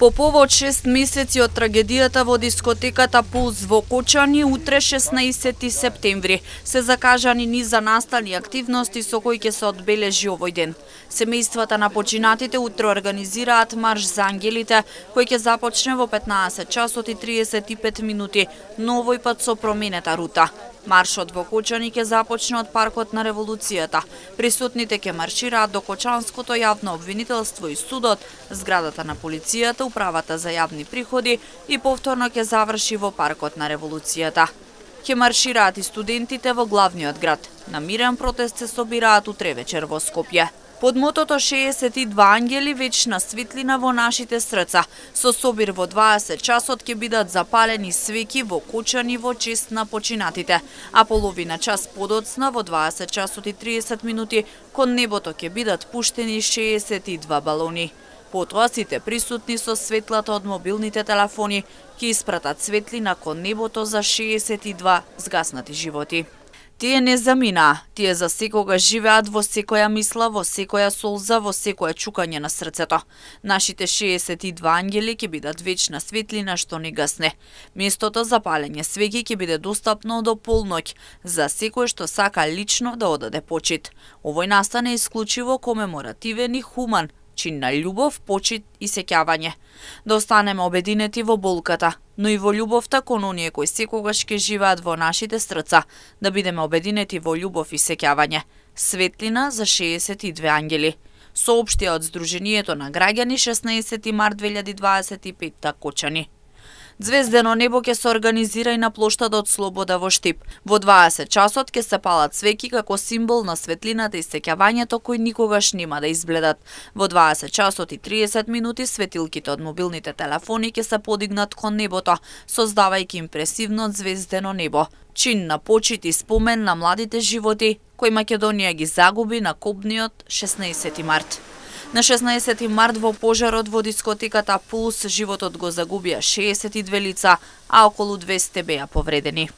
По повод 6 месеци од трагедијата во дискотеката Пулс во Кочани, утре 16 септември се закажани низ за настани активности со кои ќе се одбележи овој ден. Семејствата на починатите утре организираат марш за ангелите, кој ќе започне во 15 часот и 35 минути, но овој пат со променета рута. Маршот во Кочани ќе започне од паркот на Револуцијата. Присутните ќе маршираат до Кочанското јавно обвинителство и судот, зградата на полицијата, управата за јавни приходи и повторно ќе заврши во паркот на Револуцијата. Ќе маршираат и студентите во главниот град. На мирен протест се собираат утре вечер во Скопје. Под мотото 62 ангели, вечна светлина во нашите срца. Со собир во 20 часот ќе бидат запалени свеќи во Кочани во чест на починатите, а половина час подоцна во 20 часот и 30 минути кон небото ќе бидат пуштени 62 балони. Потоа сите присутни со светлата од мобилните телефони ќе испратат светлина кон небото за 62 згаснати животи. Тие не заминаа, тие за секогаш живеат во секоја мисла, во секоја солза, во секое чукање на срцето. Нашите 62 ангели ќе бидат вечна светлина што не гасне. Местото за палење свеќи ќе биде достапно до полноќ за секој што сака лично да одаде почит. Овој настан е исклучиво комеморативен и хуман, чин на љубов, почит и сеќавање. Да останеме обединети во болката, но и во љубовта кон оние кои секогаш ќе живеат во нашите срца, да бидеме обединети во љубов и сеќавање. Светлина за 62 ангели. Соопштија од Сдруженијето на граѓани 16 март 2025 Кочани. Звездено небо ќе се организира и на плоштадот Слобода во Штип. Во 20 часот ќе се палат свеќи како символ на светлината и сеќавањето кои никогаш нема да избледат. Во 20 часот и 30 минути светилките од мобилните телефони ќе се подигнат кон небото, создавајќи импресивно звездено небо. Чин на почит и спомен на младите животи кои Македонија ги загуби на кобниот 16 март. На 16 март во пожарот во дискотеката Пулс животот го загубија 62 лица, а околу 200 беа повредени.